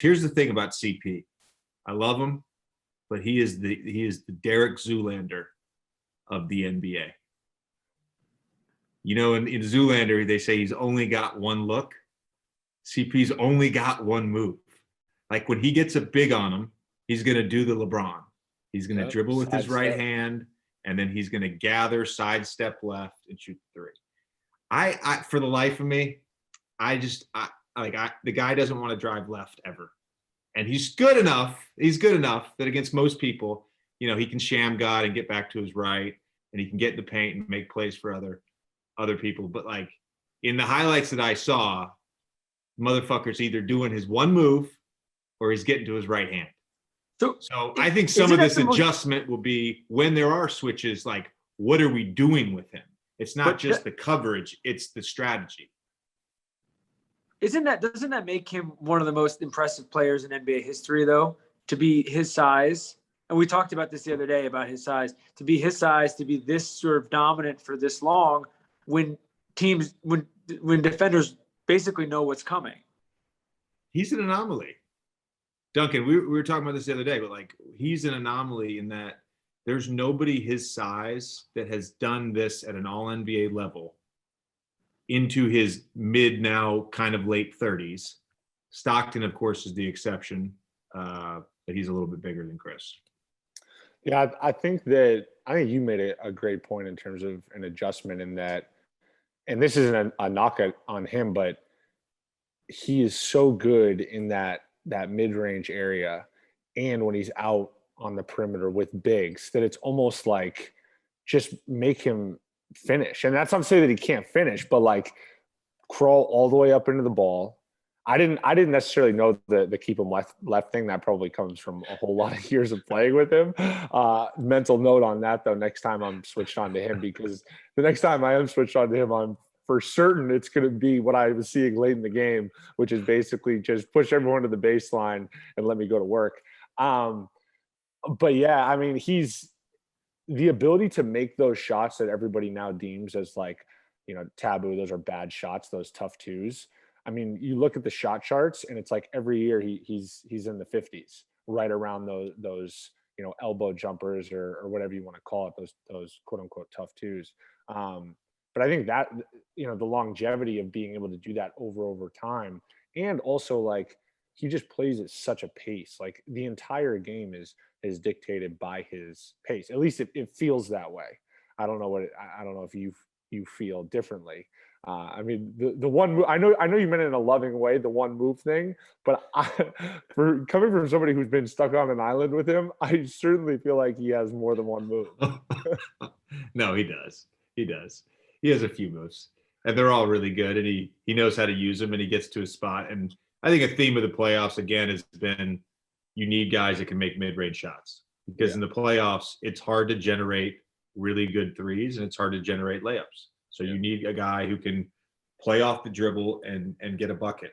Here's the thing about CP. I love him, but he is the Derek Zoolander of the NBA. You know, in Zoolander, they say he's only got one look. CP's only got one move. Like when he gets a big on him, he's going to do the LeBron. He's going to dribble with his right hand, and then he's going to gather, sidestep left, and shoot three. I for the life of me, the guy doesn't want to drive left ever. And he's good enough that against most people, you know, he can sham God and get back to his right, and he can get in the paint and make plays for other people. But like in the highlights that I saw, motherfucker's either doing his one move or he's getting to his right hand. So I think some of this adjustment will be when there are switches, like what are we doing with him? It's not just the coverage, it's the strategy. Doesn't that make him one of the most impressive players in NBA history, though, to be his size? And we talked about this the other day about his size, to be this sort of dominant for this long when defenders basically know what's coming. He's an anomaly. Duncan, we were talking about this the other day, but like he's an anomaly in that there's nobody his size that has done this at an all NBA level into his mid now kind of late 30s. Stockton, of course, is the exception, but he's a little bit bigger than Chris. Yeah, I think you made a great point in terms of an adjustment in that, and this isn't a knock on him, but he is so good in that mid-range area and when he's out on the perimeter with bigs that it's almost like just make him finish. And that's not to say that he can't finish, but like crawl all the way up into the ball. I didn't necessarily know the keep him left thing. That probably comes from a whole lot of years of playing with him. Mental note on that though, next time I'm switched on to him, because the next time I am switched on to him, I'm for certain it's going to be what I was seeing late in the game, which is basically just push everyone to the baseline and let me go to work. But yeah, I mean, he's the ability to make those shots that everybody now deems as like, you know, taboo. Those are bad shots, those tough twos. I mean, you look at the shot charts and it's like every year he's in the 50s, right around those, you know, elbow jumpers or whatever you want to call it, those quote unquote tough twos. But I think that, you know, the longevity of being able to do that over time, and also like he just plays at such a pace. Like the entire game is dictated by his pace. At least it feels that way. I don't know if you feel differently. I mean, the one move, I know you meant it in a loving way, the one move thing, but for coming from somebody who's been stuck on an island with him, I certainly feel like he has more than one move. No, he does. He has a few moves, and they're all really good, and he knows how to use them, and he gets to his spot. And I think a theme of the playoffs, again, has been you need guys that can make mid-range shots, because in the playoffs, it's hard to generate really good threes, and it's hard to generate layups. So you need a guy who can play off the dribble and get a bucket.